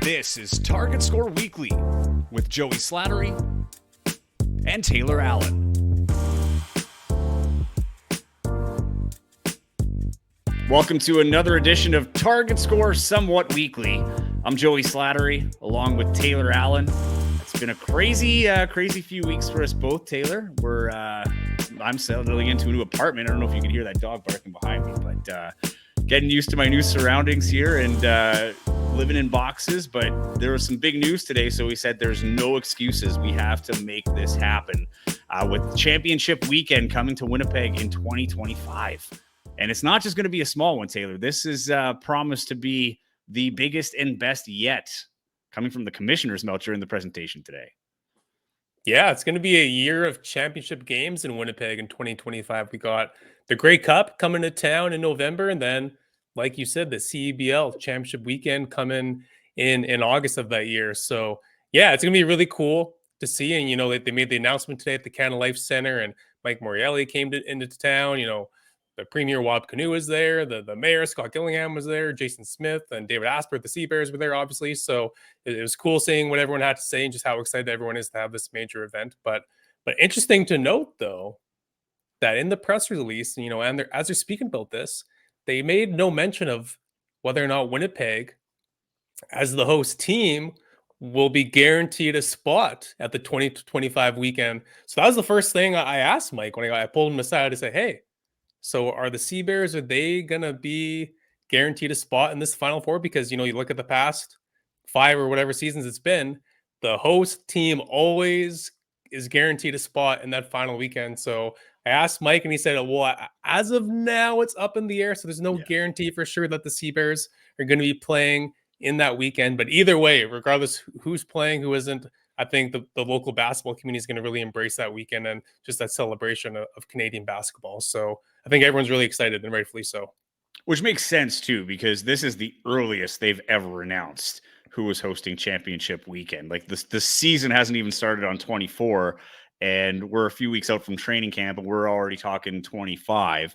This is Target Score Weekly with Joey Slattery and Taylor Allen. Welcome to another edition of Target Score Somewhat Weekly. I'm Joey Slattery along with Taylor Allen. It's been a crazy few weeks for us both, Taylor. I'm settling into a new apartment. I don't know if you can hear that dog barking behind me, but getting used to my new surroundings here and living in boxes. But there was some big news today, so we said there's no excuses. We have to make this happen with championship weekend coming to Winnipeg in 2025. And it's not just going to be a small one, Taylor. This is promised to be the biggest and best yet, coming from the commissioner's mouth during the presentation today. Yeah, it's going to be a year of championship games in Winnipeg in 2025. We got the Grey Cup coming to town in November, and then, like you said, the CEBL Championship weekend coming in August of that year. So, yeah, it's going to be really cool to see. And, they made the announcement today at the Canada Life Center, and Mike Morreale came into town. The Premier Wab Canoe was there. The mayor, Scott Gillingham, was there. Jason Smith and David Asper, the Sea Bears, were there, obviously. So it was cool seeing what everyone had to say and just how excited everyone is to have this major event. But interesting to note, though, that in the press release, and as they're speaking about this, they made no mention of whether or not Winnipeg, as the host team, will be guaranteed a spot at the 2025 weekend. So that was the first thing I asked Mike when I pulled him aside to say, hey, so are the Sea Bears, are they going to be guaranteed a spot in this Final Four? Because, you look at the past 5 or whatever seasons it's been, the host team always is guaranteed a spot in that final weekend. So I asked Mike and he said, well, as of now, it's up in the air. So there's no guarantee for sure that the Sea Bears are going to be playing in that weekend. But either way, regardless who's playing, who isn't, I think the local basketball community is going to really embrace that weekend and just that celebration of Canadian basketball. So I think everyone's really excited, and rightfully so. Which makes sense, too, because this is the earliest they've ever announced who was hosting championship weekend. Like the season hasn't even started on 24, and we're a few weeks out from training camp, and we're already talking 25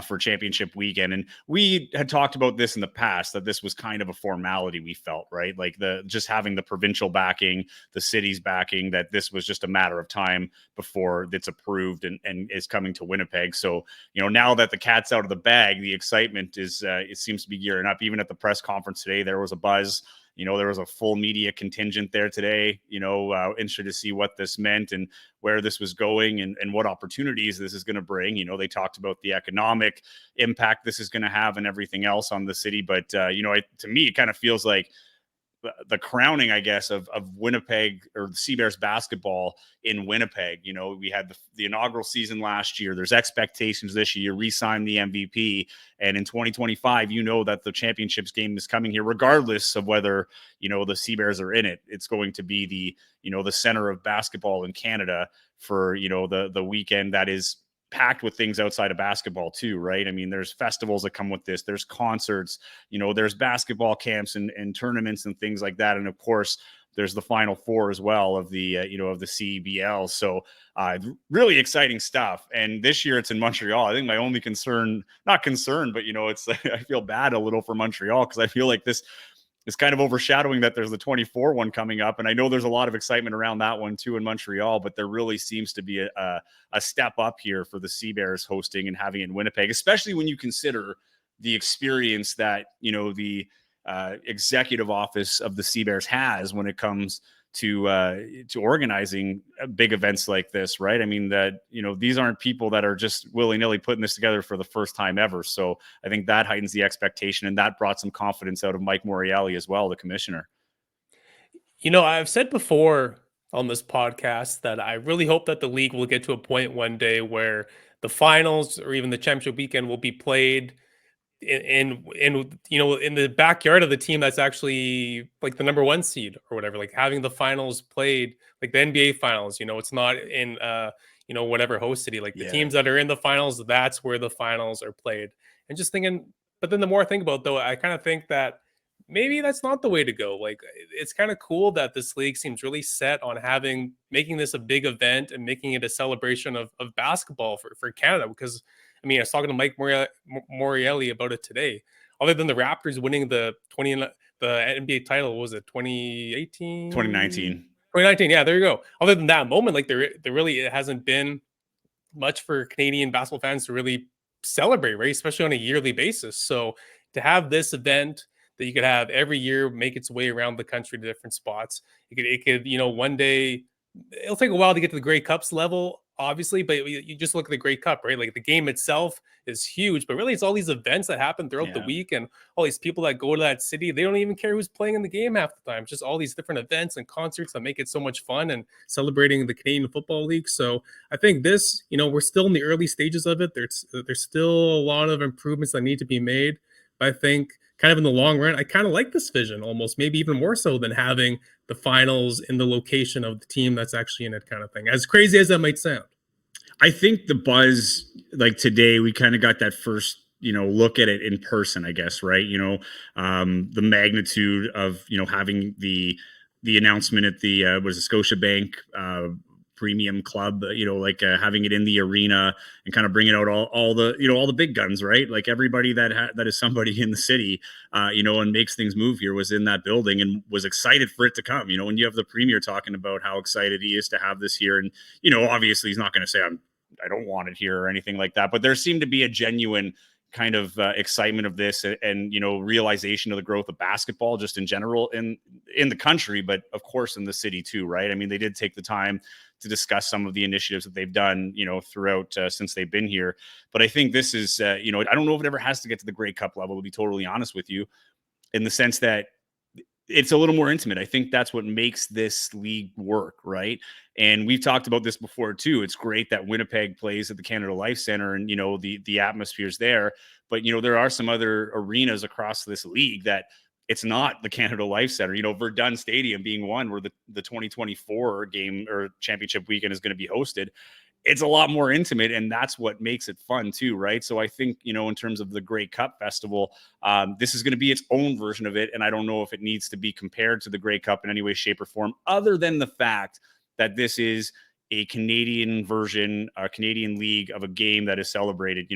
for championship weekend. And we had talked about this in the past, that this was kind of a formality, we felt, right? Like just having the provincial backing, the city's backing, that this was just a matter of time before it's approved and is coming to Winnipeg. So, now that the cat's out of the bag, the excitement is, it seems to be gearing up. Even at the press conference today, there was a buzz. There was a full media contingent there today, interested to see what this meant and where this was going and what opportunities this is going to bring. They talked about the economic impact this is going to have and everything else on the city. But, to me, it kind of feels like the crowning, I guess, of Winnipeg or the Sea Bears basketball in Winnipeg. We had the inaugural season last year. There's expectations this year, re-sign the MVP. And in 2025, that the championships game is coming here, regardless of whether, the Sea Bears are in it. It's going to be the center of basketball in Canada for, the weekend that is packed with things outside of basketball too, right? I mean, there's festivals that come with this, there's concerts, there's basketball camps and tournaments and things like that. And of course, there's the Final Four as well of the, of the CEBL. So really exciting stuff. And this year it's in Montreal. I think my only not concern, but it's, I feel bad a little for Montreal because I feel like this is kind of overshadowing that there's the 24 one coming up. And I know there's a lot of excitement around that one too in Montreal, but there really seems to be a step up here for the Sea Bears hosting and having it in Winnipeg, especially when you consider the experience that, the executive office of the Sea Bears has when it comes to organizing big events like this, right? I mean, that, these aren't people that are just willy-nilly putting this together for the first time ever. So I think that heightens the expectation, and that brought some confidence out of Mike Morreale as well, the commissioner. I've said before on this podcast that I really hope that the league will get to a point one day where the finals or even the championship weekend will be played in the backyard of the team that's actually like the number 1 seed or whatever, like having the finals played like the NBA finals. It's not in whatever host city, like the teams that are in the finals, that's where the finals are played. And just thinking, but then the more I think about it, though, I kind of think that maybe that's not the way to go. Like, it's kind of cool that this league seems really set on making this a big event and making it a celebration of basketball for Canada. Because I mean, I was talking to Mike Morreale about it today. Other than the Raptors winning the the NBA title. Was it 2018? 2019. 2019. Yeah, there you go. Other than that moment, like there really it hasn't been much for Canadian basketball fans to really celebrate, right? Especially on a yearly basis. So to have this event that you could have every year make its way around the country to different spots, it could, one day it'll take a while to get to the Grey Cups level, obviously, but you just look at the Grey Cup, right? Like the game itself is huge, but really it's all these events that happen throughout the week and all these people that go to that city. They don't even care who's playing in the game half the time. It's just all these different events and concerts that make it so much fun and celebrating the Canadian Football League. So I think this, we're still in the early stages of it. There's still a lot of improvements that need to be made. But I think kind of in the long run, I kind of like this vision almost, maybe even more so than having the finals in the location of the team that's actually in it kind of thing. As crazy as that might sound. I think the buzz, like today, we kind of got that first, look at it in person, I guess, right? The magnitude of, having the announcement at the, was it Scotiabank Premium Club, having it in the arena and kind of bringing out all the big guns, right? Like everybody that is somebody in the city, and makes things move here was in that building and was excited for it to come. When you have the premier talking about how excited he is to have this here, and obviously he's not going to say I don't want it here or anything like that, but there seemed to be a genuine kind of excitement of this and realization of the growth of basketball just in general in the country, but of course in the city too, right? I mean, they did take the time to discuss some of the initiatives that they've done, throughout since they've been here. But I think this is, I don't know if it ever has to get to the Grey Cup level, to be totally honest with you, in the sense that it's a little more intimate. I think that's what makes this league work, right? And we've talked about this before too. It's great that Winnipeg plays at the Canada Life Center and, the atmosphere's there. But, there are some other arenas across this league that it's not the Canada Life Center. Verdun Stadium being one where the 2024 game or championship weekend is going to be hosted. It's a lot more intimate, and that's what makes it fun too, right? So I think, in terms of the Grey Cup Festival, this is going to be its own version of it, and I don't know if it needs to be compared to the Grey Cup in any way, shape, or form, other than the fact that this is a Canadian version, a Canadian league of a game that is celebrated,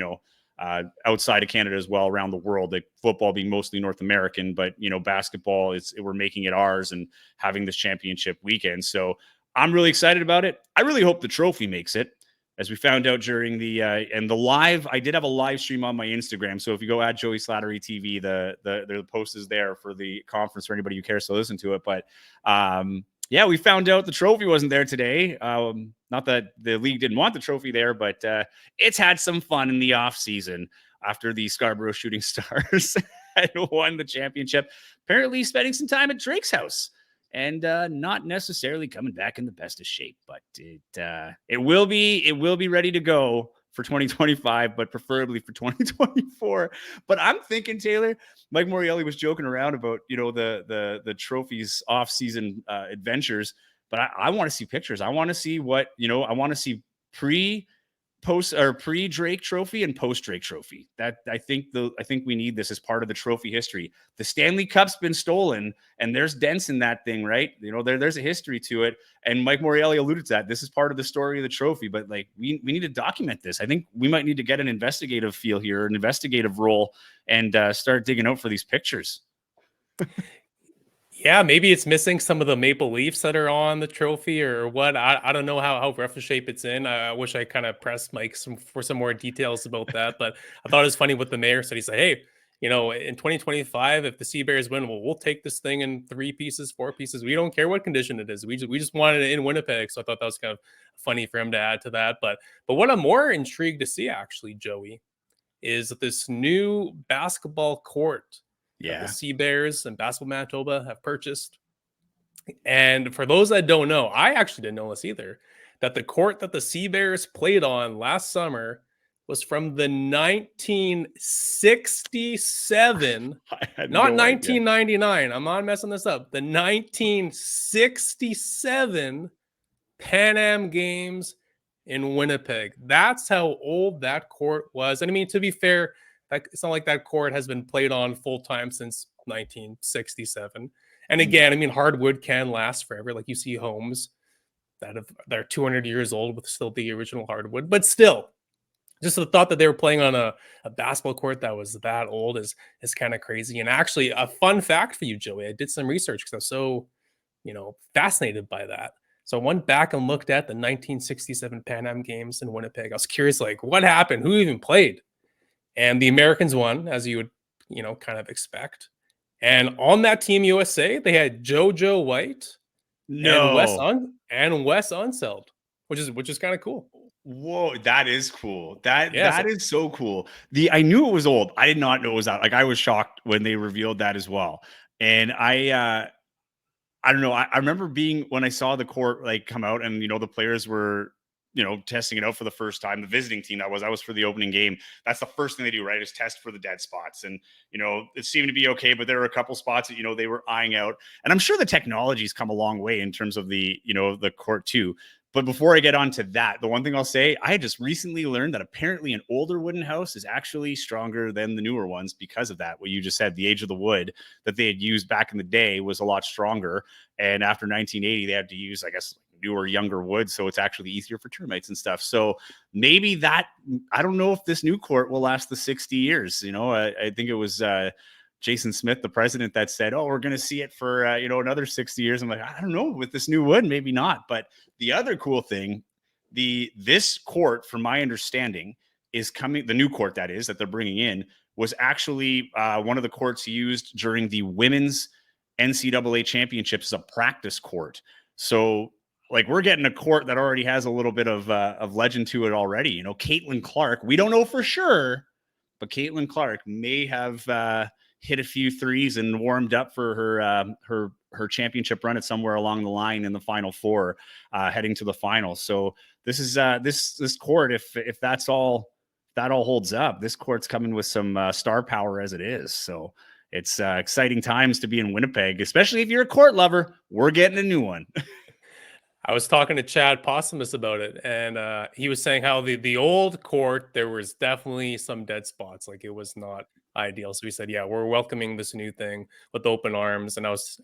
outside of Canada as well, around the world. Like football being mostly North American, but basketball we're making it ours and having this championship weekend. So I'm really excited about it. I really hope the trophy makes it. As we found out during the live, I did have a live stream on my Instagram. So if you go at Joey Slattery TV, the post is there for the conference for anybody who cares to listen to it. But yeah, we found out the trophy wasn't there today. Not that the league didn't want the trophy there, but it's had some fun in the off season after the Scarborough Shooting Stars had won the championship. Apparently spending some time at Drake's house. And not necessarily coming back in the best of shape, but it will be ready to go for 2025, but preferably for 2024. But I'm thinking, Taylor, Mike Morreale was joking around about the trophies off-season adventures, but I want to see pictures. I want to see what I want to see pre-Drake trophy and post-Drake trophy. That I think we need this as part of the trophy history. The Stanley Cup's been stolen, and there's dents in that thing, right? There's a history to it. And Mike Morreale alluded to that. This is part of the story of the trophy, but like we need to document this. I think we might need to get an investigative feel here, an investigative role, and start digging out for these pictures. Yeah, maybe it's missing some of the maple leafs that are on the trophy or what. I don't know how rough a shape it's in. I wish I kind of pressed Mike for some more details about that. But I thought it was funny what the mayor said. He said, hey, in 2025, if the Sea Bears win, we'll take this thing in 3 pieces, 4 pieces. We don't care what condition it is. We just wanted it in Winnipeg. So I thought that was kind of funny for him to add to that. But what I'm more intrigued to see, actually, Joey, is this new basketball court. Yeah, the Sea Bears and Basketball Manitoba have purchased. And for those that don't know, I actually didn't know this either, that the court that the Sea Bears played on last summer was from the 1967, not 1999. I'm not messing this up. The 1967 Pan Am Games in Winnipeg. That's how old that court was. And I mean, to be fair, it's not like that court has been played on full time since 1967. And again, I mean, hardwood can last forever. Like you see homes that are 200 years old with still the original hardwood. But still, Just the thought that they were playing on a basketball court that was that old is kind of crazy. And actually, a fun fact for you, Joey, I did some research because I was so, fascinated by that. So I went back and looked at the 1967 Pan Am Games in Winnipeg. I was curious, like, what happened? Who even played? And the Americans won, as you would, kind of expect. And on that Team USA, they had JoJo White and No. Wes Unseld, which is kind of cool. Whoa, that is cool. That Yeah, that so is so cool. I knew it was old. I did not know it was that. Like I was shocked when they revealed that as well. And I don't know. I remember being when I saw the court like come out and the players were testing it out for the first time. The visiting team that was for the opening game. That's the first thing they do, right? Is test for the dead spots, and it seemed to be okay. But there were a couple spots that they were eyeing out, and I'm sure the technology's come a long way in terms of the court too. But before I get on to that, the one thing I'll say, I just recently learned that apparently an older wooden house is actually stronger than the newer ones because of that. What you just said, the age of the wood that they had used back in the day was a lot stronger. And after 1980, they had to use, I guess, newer, younger wood. So it's actually easier for termites and stuff. So maybe I don't know if this new court will last the 60 years. I think it was Jason Smith, the president, that said, "Oh, we're going to see it for another 60 years." I'm like, I don't know, with this new wood, maybe not. But the other cool thing, this court, from my understanding, is coming. The new court that they're bringing in was actually one of the courts used during the women's NCAA championships as a practice court. So like we're getting a court that already has a little bit of legend to it already. Caitlin Clark, we don't know for sure, but Caitlin Clark may have hit a few threes and warmed up for her championship run at somewhere along the line in the Final Four, heading to the finals. So this is this court, if that all holds up, this court's coming with some star power as it is. So it's exciting times to be in Winnipeg, especially if you're a court lover. We're getting a new one. I was talking to Chad Possumus about it, and he was saying how the old court, there was definitely some dead spots, like it was not ideal. So he said, "Yeah, we're welcoming this new thing with open arms." And I was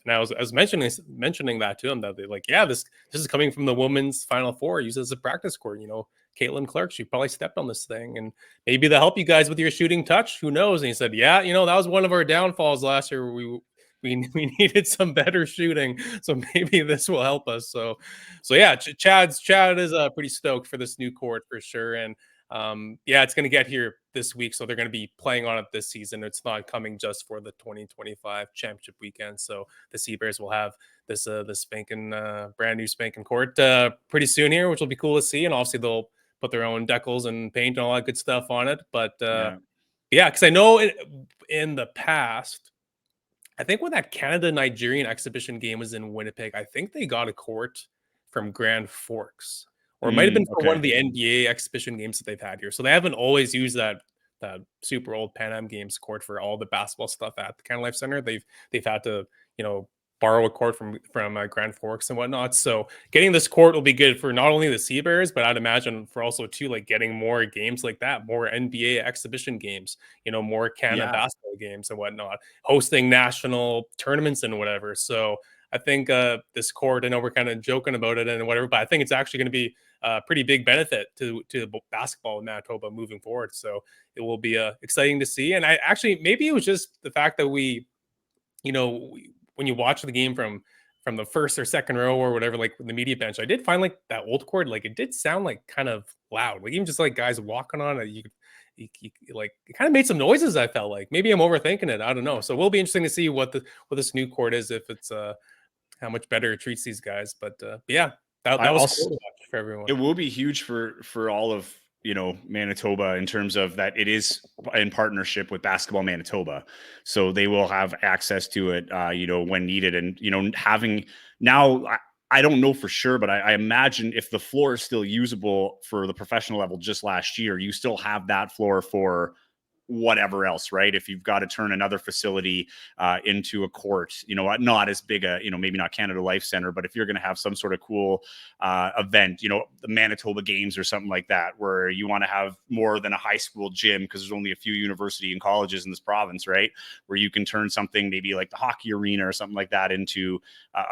mentioning that to him, that they like, "Yeah, this is coming from the women's Final Four, used as a practice court. Caitlin Clark, she probably stepped on this thing, and maybe they'll help you guys with your shooting touch. Who knows?" And he said, "Yeah, that was one of our downfalls last year. We needed some better shooting, so maybe this will help us." So yeah, Chad is pretty stoked for this new court for sure. And yeah, it's going to get here this week, so they're going to be playing on it this season. It's not coming just for the 2025 championship weekend. So the Sea Bears will have this spanking brand new spanking court pretty soon here, which will be cool to see. And obviously they'll put their own decals and paint and all that good stuff on it. But Yeah. yeah, because I know in the past, I think when that Canada Nigerian exhibition game was in Winnipeg, I think they got a court from Grand Forks, or it might have been for one Okay. of the NBA exhibition games that they've had here. So they haven't always used that super old Pan Am Games court for all the basketball stuff at the Canada Life Center. They've had to borrow a court from Grand Forks and whatnot. So getting this court will be good for not only the Sea Bears, but I'd imagine for also too, like getting more games like that, more NBA exhibition games, more Canada Yeah. basketball games and whatnot, hosting national tournaments and whatever. So I think this court, I know we're kind of joking about it and whatever, but I think it's actually going to be a pretty big benefit to basketball in Manitoba moving forward. So it will be exciting to see. And I actually, maybe it was just the fact that when you watch the game from the first or second row or whatever, like the media bench, I did find like that old court, like it did sound like kind of loud, like even just like guys walking on it, like it kind of made some noises. I felt like maybe I'm overthinking it. I don't know. So it will be interesting to see what this new court is, if it's how much better it treats these guys. But yeah, that was cool to watch for everyone. It will be huge for all of Manitoba, in terms of that it is in partnership with Basketball Manitoba, so they will have access to it when needed. And having now, I don't know for sure, but I imagine if the floor is still usable for the professional level just last year, you still have that floor for whatever else, right? If you've got to turn another facility into a court, not as big a, maybe not Canada Life Center, but if you're going to have some sort of cool event, the Manitoba Games or something like that, where you want to have more than a high school gym, because there's only a few university and colleges in this province, right? Where you can turn something maybe like the hockey arena or something like that into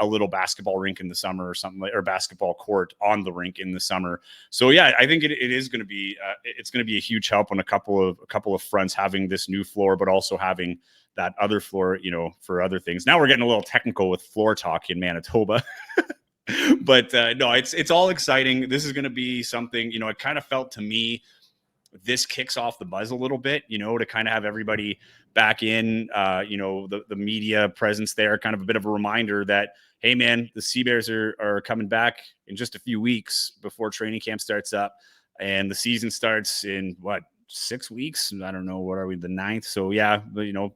a little basketball rink in the summer or something, or basketball court on the rink in the summer. So yeah, I think it is going to be it's going to be a huge help on a couple of fronts, having this new floor, but also having that other floor, for other things. Now we're getting a little technical with floor talk in Manitoba. But no, it's all exciting. This is going to be something, it kind of felt to me, this kicks off the buzz a little bit, to kind of have everybody back in, the media presence there, kind of a bit of a reminder that, hey man, the Sea Bears are coming back in just a few weeks before training camp starts up, and the season starts in 6 weeks. I don't know, what are we, the 9th? So yeah,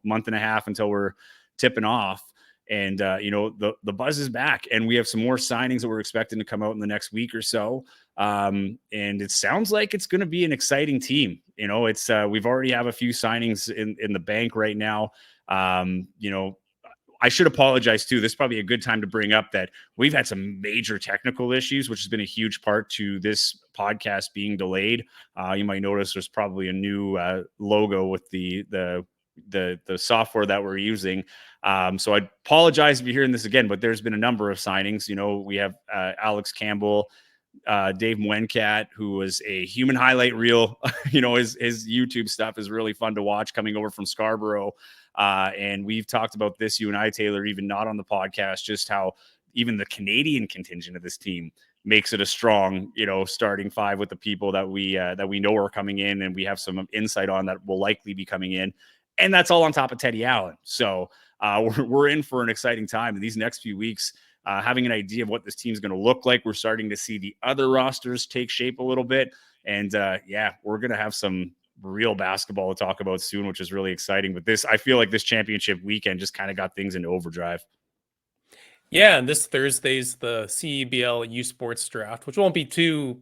month and a half until we're tipping off. And the buzz is back, and we have some more signings that we're expecting to come out in the next week or so. And it sounds like it's going to be an exciting team. It's we've already have a few signings in the bank right now. I should apologize too. This is probably a good time to bring up that we've had some major technical issues, which has been a huge part to this podcast being delayed. You might notice there's probably a new logo with the software that we're using. So I apologize if you're hearing this again, but there's been a number of signings. We have Alex Campbell, Dave Mwencat, who was a human highlight reel. His YouTube stuff is really fun to watch, coming over from Scarborough. And we've talked about this, you and I, Taylor, even not on the podcast, just how even the Canadian contingent of this team makes it a strong, starting five with the people that we know are coming in, and we have some insight on that will likely be coming in. And that's all on top of Teddy Allen. So we're in for an exciting time in these next few weeks. Having an idea of what this team's going to look like. We're starting to see the other rosters take shape a little bit. And we're going to have some real basketball to talk about soon, which is really exciting. But I feel like this championship weekend just kind of got things into overdrive. Yeah, and this Thursday's the CEBL U Sports Draft, which won't be too,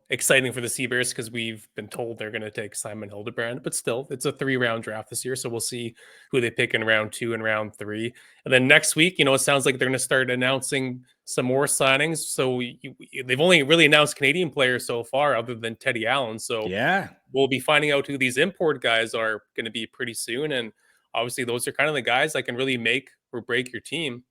exciting for the Sea Bears because we've been told they're going to take Simon Hildebrand, but still, it's a 3-round draft this year, so we'll see who they pick in round 2 and round 3. And then next week, it sounds like they're going to start announcing some more signings. So they've only really announced Canadian players so far, other than Teddy Allen. So yeah, we'll be finding out who these import guys are going to be pretty soon. And obviously, those are kind of the guys that can really make or break your team.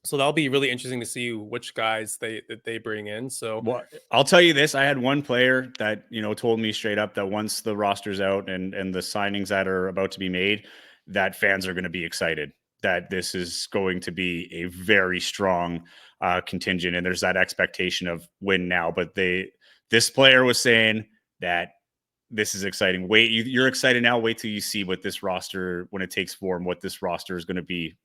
So that'll be really interesting to see which guys they bring in. So, well, I'll tell you this: I had one player that told me straight up that once the roster's out and the signings that are about to be made, that fans are going to be excited that this is going to be a very strong contingent, and there's that expectation of win now. But this player was saying that this is exciting. You're excited now. Wait till you see what this roster, when it takes form, what this roster is going to be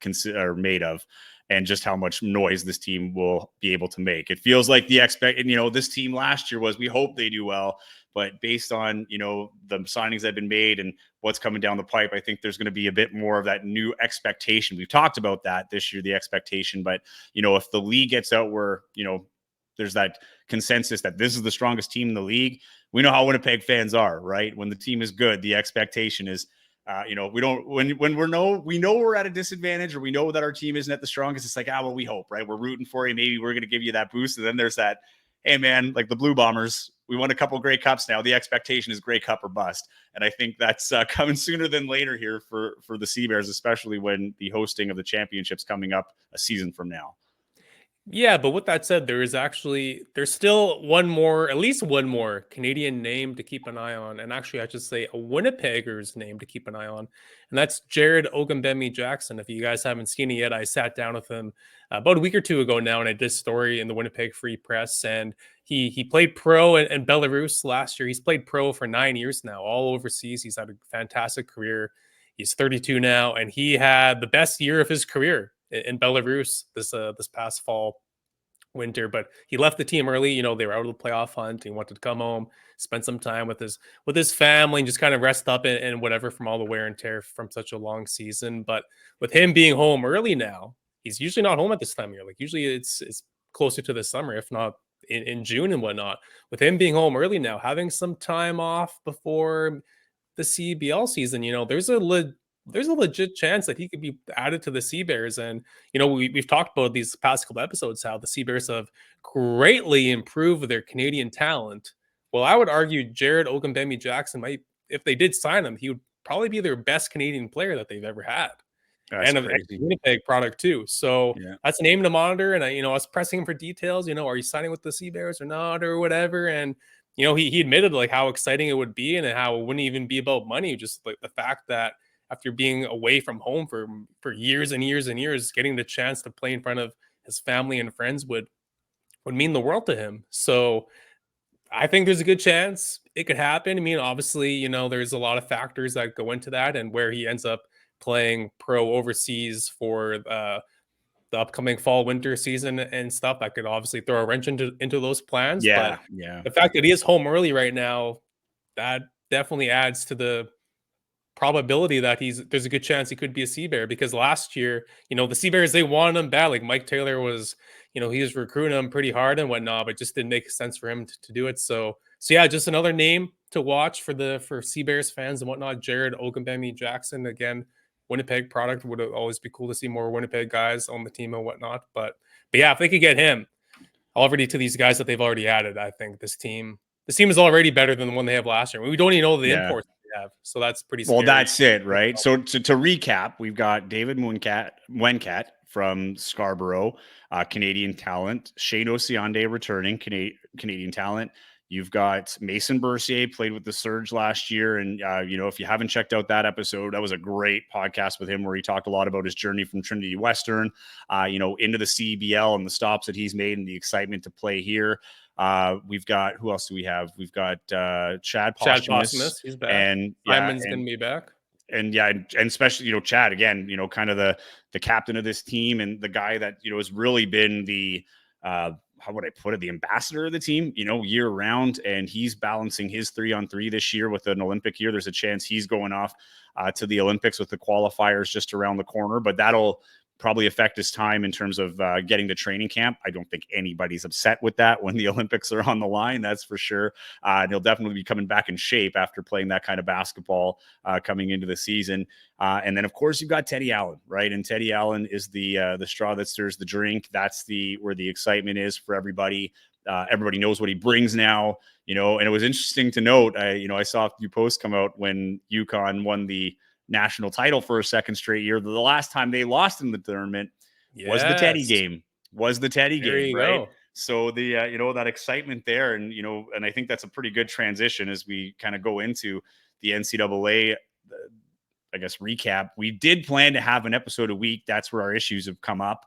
made of, and just how much noise this team will be able to make. It feels like this team last year was, we hope they do well, but based on, the signings that have been made and what's coming down the pipe, I think there's going to be a bit more of that new expectation. We've talked about that this year, the expectation, but if the league gets out where, there's that consensus that this is the strongest team in the league. We know how Winnipeg fans are, right? When the team is good, the expectation is, we don't, when we know we're at a disadvantage, or we know that our team isn't at the strongest. It's like, well, we hope, right? We're rooting for you. Maybe we're going to give you that boost. And then there's that, hey man, like the Blue Bombers, we won a couple of Grey Cups now. The expectation is Grey Cup or bust. And I think that's coming sooner than later here for the Sea Bears, especially when the hosting of the championships coming up a season from now. yeah, but with that said, there's still at least one more Canadian name to keep an eye on. And actually, I should say a Winnipegger's name to keep an eye on. And that's Jared Ogunbemi Jackson. If you guys haven't seen it yet, I sat down with him about a week or two ago now, and I did a story in the Winnipeg Free Press. And he played pro in Belarus last year. He's played pro for 9 years now, all overseas. He's had a fantastic career. He's 32 now, and he had the best year of his career in Belarus this past winter, but he left the team early. They were out of the playoff hunt. He wanted to come home, spend some time with his family, and just kind of rest up and whatever from all the wear and tear from such a long season. But with him being home early now, he's usually not home at this time of year. Like usually it's closer to the summer, if not in June and whatnot. With him being home early now, having some time off before the CEBL season, there's a legit chance that he could be added to the Sea Bears. And we've talked about these past couple episodes how the Sea Bears have greatly improved their Canadian talent. Well, I would argue Jared Ogunbemi Jackson might, if they did sign him, he would probably be their best Canadian player that they've ever had, That's and of crazy. Winnipeg product too. So Yeah. that's a name to monitor. And I was pressing him for details. Are you signing with the Sea Bears or not, or whatever? And he admitted like how exciting it would be and how it wouldn't even be about money, just like the fact that after being away from home for years and years and years, getting the chance to play in front of his family and friends would mean the world to him. So I think there's a good chance it could happen. I mean, obviously, there's a lot of factors that go into that, and where he ends up playing pro overseas for the upcoming fall winter season and stuff that could obviously throw a wrench into those plans. But Yeah. Yeah. the fact that he is home early right now, that definitely adds to the probability that there's a good chance he could be a Sea Bear, because last year, the Sea Bears, they wanted him bad. Like Mike Taylor was, he was recruiting him pretty hard and whatnot, but it just didn't make sense for him to do it. So yeah, just another name to watch for Sea Bears fans and whatnot. Jared Ogunbemi Jackson, again, Winnipeg product. Would always be cool to see more Winnipeg guys on the team and whatnot. But yeah, if they could get him already to these guys that they've already added, I think this team is already better than the one they have last year. We don't even know the Yeah. imports they have, so that's pretty Well, scary. that's it, right? So to recap, we've got David Wencat from Scarborough, Canadian talent. Shane Osiande returning, Canadian talent. You've got Mason Bercier, played with the Surge last year. And, if you haven't checked out that episode, that was a great podcast with him where he talked a lot about his journey from Trinity Western, into the CEBL and the stops that he's made and the excitement to play here. We've got, who else do we have? We've got Chad Posthumus. He's back. And Hyman's gonna be back. and especially Chad again, kind of the captain of this team and the guy that has really been the how would I put it, the ambassador of the team, year round, and he's balancing his 3-on-3 this year with an Olympic year. There's a chance he's going off to the Olympics with the qualifiers just around the corner, but that'll probably affect his time in terms of getting to training camp. I don't think anybody's upset with that when the Olympics are on the line, that's for sure. And he'll definitely be coming back in shape after playing that kind of basketball coming into the season. And then, of course, you've got Teddy Allen, right? And Teddy Allen is the straw that stirs the drink. That's where the excitement is for everybody. Everybody knows what he brings now, and it was interesting to note, I saw a few posts come out when UConn won the national title for a second straight year. The last time they lost in the tournament was the Teddy game. There you Right? go. So the that excitement there, and and I think that's a pretty good transition as we kind of go into the NCAA. I guess recap. We did plan to have an episode a week. That's where our issues have come up.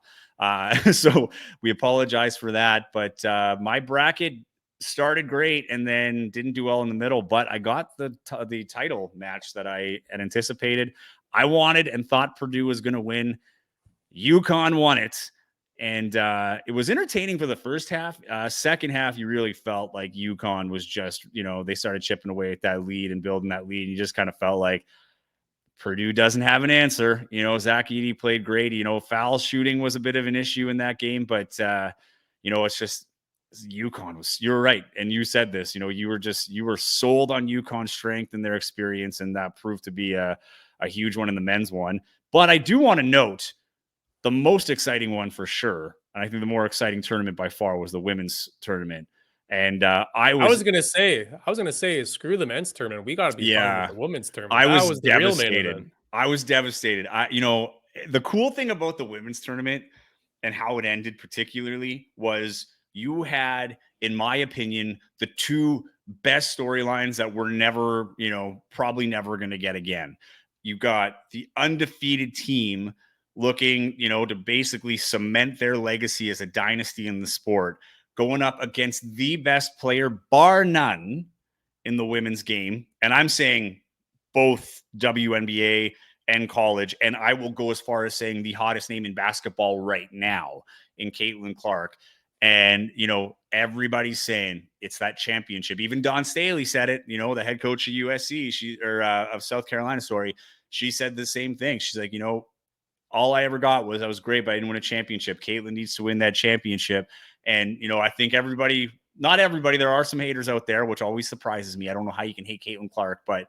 So we apologize for that. But my bracket started great and then didn't do well in the middle, but I got the title match that I had anticipated. I wanted and thought Purdue was going to win. UConn won it. And it was entertaining for the first half. Second half, you really felt like UConn was just, they started chipping away at that lead and building that lead. And you just kind of felt like Purdue doesn't have an answer. Zach Edey played great. Foul shooting was a bit of an issue in that game, but it's just UConn was. You're right, and you said this. You were sold on UConn's strength and their experience, and that proved to be a huge one in the men's one. But I do want to note the most exciting one for sure, and I think the more exciting tournament by far was the women's tournament. And I was gonna say, screw the men's tournament. We got to be talking about the women's tournament. I That was was the real main devastated. event. I was devastated. The cool thing about the women's tournament and how it ended particularly was you had, in my opinion, the two best storylines that we're never, probably never going to get again. You got the undefeated team looking, to basically cement their legacy as a dynasty in the sport, going up against the best player, bar none, in the women's game. And I'm saying both WNBA and college. And I will go as far as saying the hottest name in basketball right now in Caitlin Clark. And, everybody's saying it's that championship. Even Dawn Staley said it, the head coach of USC, of South Carolina, she said the same thing. She's like, all I ever got was I was great, but I didn't win a championship. Caitlin needs to win that championship. And, I think everybody not everybody. There are some haters out there, which always surprises me. I don't know how you can hate Caitlin Clark, but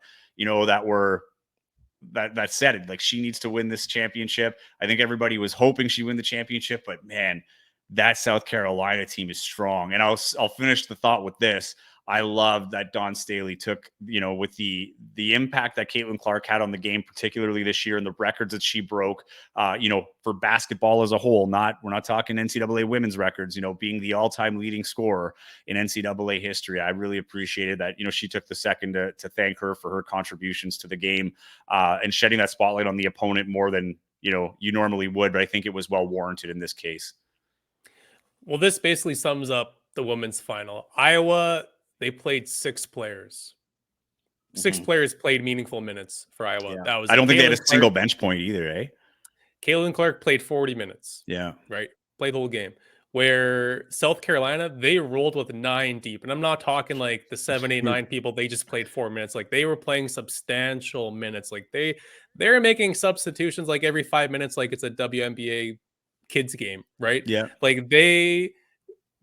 that said it. Like, she needs to win this championship. I think everybody was hoping she win the championship, but man, that South Carolina team is strong. And I'll finish the thought with this. I love that Dawn Staley took, with the impact that Caitlin Clark had on the game, particularly this year, and the records that she broke, for basketball as a whole. We're not talking NCAA women's records, being the all-time leading scorer in NCAA history. I really appreciated that, she took the second to thank her for her contributions to the game, and shedding that spotlight on the opponent more than, you normally would. But I think it was well warranted in this case. Well, this basically sums up the women's final. Iowa, they played 6 players. 6 players played meaningful minutes for Iowa. Yeah. That was I don't think they had a Caitlin single Clark. bench point either, eh? Caitlin Clark played 40 minutes. Yeah. Right? Played the whole game. Where South Carolina, they rolled with 9 deep. And I'm not talking like the 7, 8, 9 people, they just played 4 minutes. Like, they were playing substantial minutes. Like, they're making substitutions like every 5 minutes, like it's a WNBA kids game, right? Yeah. Like, they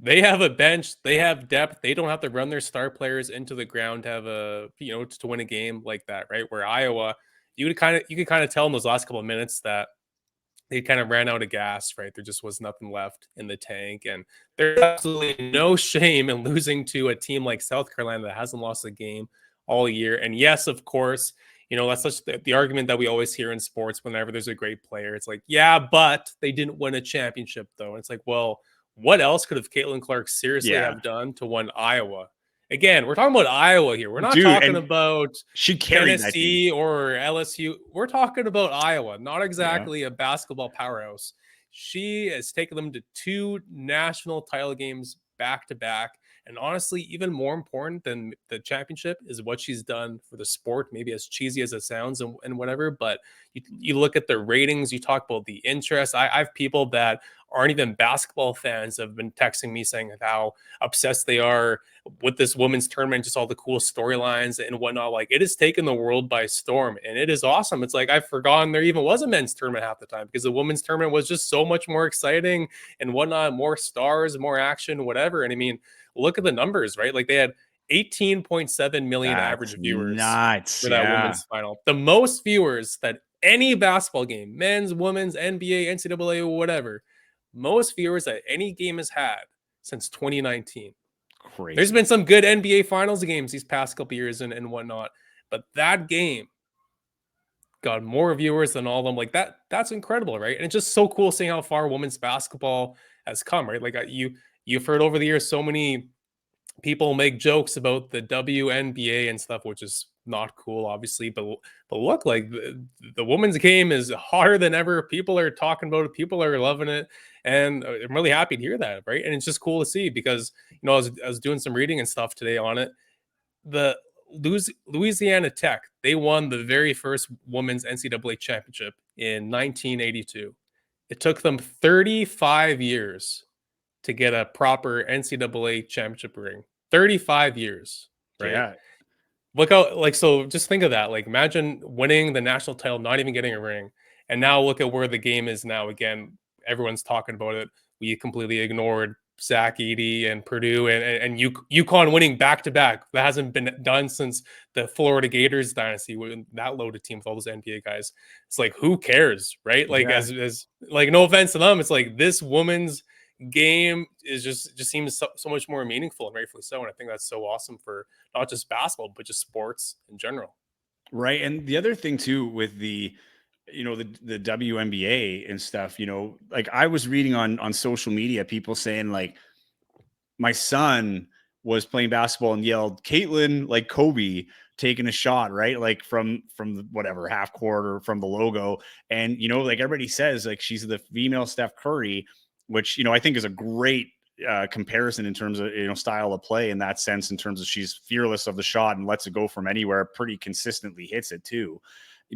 have a bench, they have depth, they don't have to run their star players into the ground to have to win a game like that, right? Where Iowa, you could kind of tell in those last couple of minutes that they kind of ran out of gas, right? There just was nothing left in the tank. And there's absolutely no shame in losing to a team like South Carolina that hasn't lost a game all year. And yes, of course, that's such the argument that we always hear in sports whenever there's a great player. It's like, yeah, but they didn't win a championship, though. And it's like, well, what else could have Caitlin Clark seriously have done to win Iowa? Again, we're talking about Iowa here. We're not talking about she carried Tennessee or LSU. We're talking about Iowa, not exactly a basketball powerhouse. She has taken them to 2 national title games back to back. And honestly, even more important than the championship is what she's done for the sport, maybe as cheesy as it sounds and whatever. But you look at the ratings, you talk about the interest. I have people that aren't even basketball fans have been texting me saying how obsessed they are with this women's tournament, just all the cool storylines and whatnot. Like, it has taken the world by storm, and it is awesome. It's like, I've forgotten there even was a men's tournament half the time, because the women's tournament was just so much more exciting and whatnot, more stars, more action, whatever. And I mean, look at the numbers, right? Like, they had 18.7 million average viewers for that women's final. The most viewers that any basketball game, men's, women's, NBA, NCAA, whatever, most viewers that any game has had since 2019. Crazy. There's been some good NBA finals games these past couple years and whatnot, but that game got more viewers than all of them. Like, that's incredible, right? And it's just so cool seeing how far women's basketball has come, right? Like, you've heard over the years so many people make jokes about the WNBA and stuff, which is not cool, obviously. But look, like, the women's game is hotter than ever. People are talking about it. People are loving it. And I'm really happy to hear that, right? And it's just cool to see, because, I was doing some reading and stuff today on it. The Louisiana Tech, they won the very first women's NCAA championship in 1982. It took them 35 years to get a proper NCAA championship ring. 35 years, right? Yeah. Look out, like, so just think of that. Like, imagine winning the national title, not even getting a ring. And now look at where the game is now. Again, everyone's talking about it. We completely ignored Zach Edey and Purdue and UConn winning back-to-back. That hasn't been done since the Florida Gators dynasty, when that loaded team with all those NBA guys. It's like, who cares, right? Like, as like, no offense to them, it's like, this woman's game is just seems so much more meaningful, and rightfully so. And I think that's so awesome for not just basketball, but just sports in general. Right. And the other thing too, with the WNBA and stuff, like, I was reading on social media, people saying, like, my son was playing basketball and yelled Caitlin, like Kobe, taking a shot, right? Like, from the, whatever, half court or from the logo. And, like, everybody says, like, she's the female Steph Curry, which, I think is a great comparison in terms of, style of play in that sense, in terms of she's fearless of the shot and lets it go from anywhere, pretty consistently hits it too.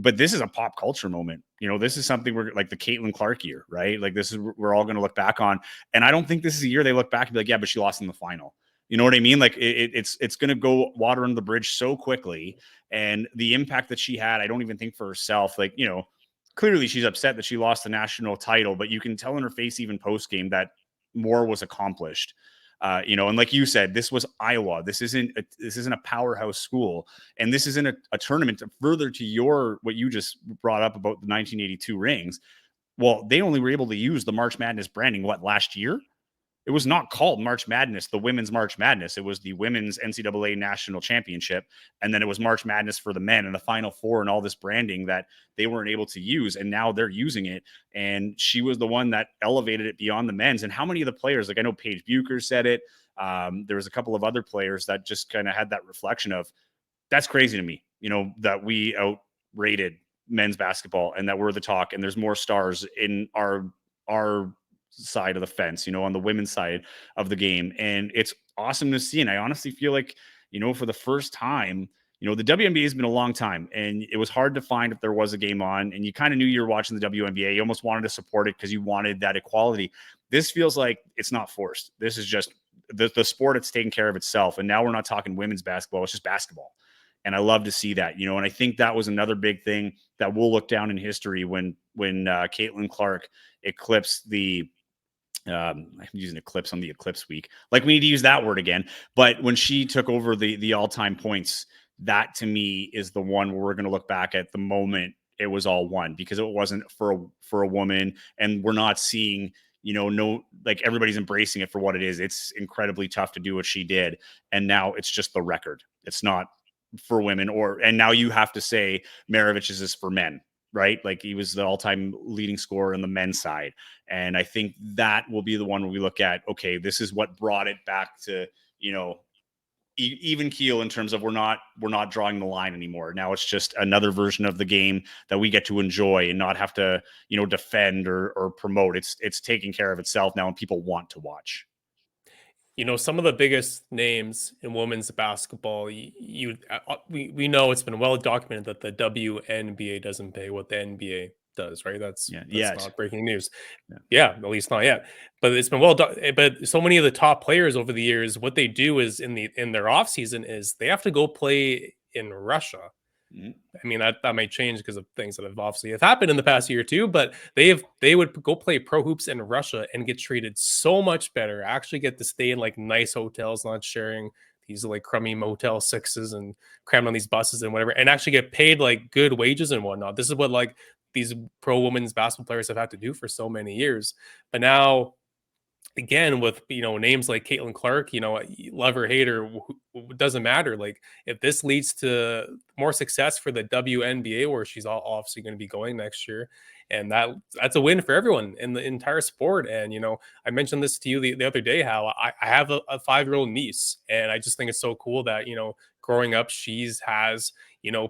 But this is a pop culture moment. This is something we're like, the Caitlin Clark year, right? Like, this is, we're all going to look back on. And I don't think this is a year they look back and be like, yeah, but she lost in the final. You know what I mean? Like, it's going to go water under the bridge so quickly. And the impact that she had, I don't even think for herself, like, clearly she's upset that she lost the national title, but you can tell in her face, even post game, that more was accomplished. And like you said, this was Iowa. This isn't a powerhouse school, and this isn't a tournament. Further to what you just brought up about the 1982 rings. Well, they only were able to use the March Madness branding last year. It was not called March Madness, the women's March Madness. It was the women's NCAA national championship. And then it was March Madness for the men and the Final Four and all this branding that they weren't able to use. And now they're using it. And she was the one that elevated it beyond the men's. And how many of the players, like I know Paige Bucher said it. There was a couple of other players that just kind of had that reflection of, that's crazy to me, that we outrated men's basketball and that we're the talk and there's more stars in our side of the fence, on the women's side of the game. And it's awesome to see. And I honestly feel like, for the first time, the WNBA has been a long time and it was hard to find if there was a game on and you kind of knew you were watching the WNBA. You almost wanted to support it because you wanted that equality. This feels like it's not forced. This is just the sport. It's taking care of itself. And now we're not talking women's basketball. It's just basketball. And I love to see that, and I think that was another big thing that we'll look down in history when Caitlin Clark eclipsed the I'm using eclipse on the eclipse week. Like we need to use that word again. But when she took over the all-time points, that to me is the one where we're going to look back at the moment it was all one because it wasn't for a woman. And we're not seeing, no, like everybody's embracing it for what it is. It's incredibly tough to do what she did. And now it's just the record. It's not for women and now you have to say Maravich's is for men. Right? Like he was the all-time leading scorer on the men's side. And I think that will be the one where we look at, okay, this is what brought it back to, even keel in terms of we're not drawing the line anymore. Now it's just another version of the game that we get to enjoy and not have to, defend or promote. It's taking care of itself now and people want to watch. Some of the biggest names in women's basketball, we know it's been well documented that the WNBA doesn't pay what the NBA does, right? That's not breaking news. Yeah, at least not yet. But it's been but so many of the top players over the years, what they do is in their off season is they have to go play in Russia. Mm-hmm. I mean, that might change because of things that have obviously happened in the past year or two, but they would go play pro hoops in Russia and get treated so much better. Actually get to stay in like nice hotels, not sharing these like crummy Motel 6s and crammed on these buses and whatever, and actually get paid like good wages and whatnot. This is what like these pro women's basketball players have had to do for so many years. But now, again, with names like Caitlin Clark, love or hate her, doesn't matter. Like if this leads to more success for the WNBA, where she's obviously going to be going next year, and that's a win for everyone in the entire sport. And I mentioned this to you the other day, how I have a 5-year-old niece, and I just think it's so cool that growing up, has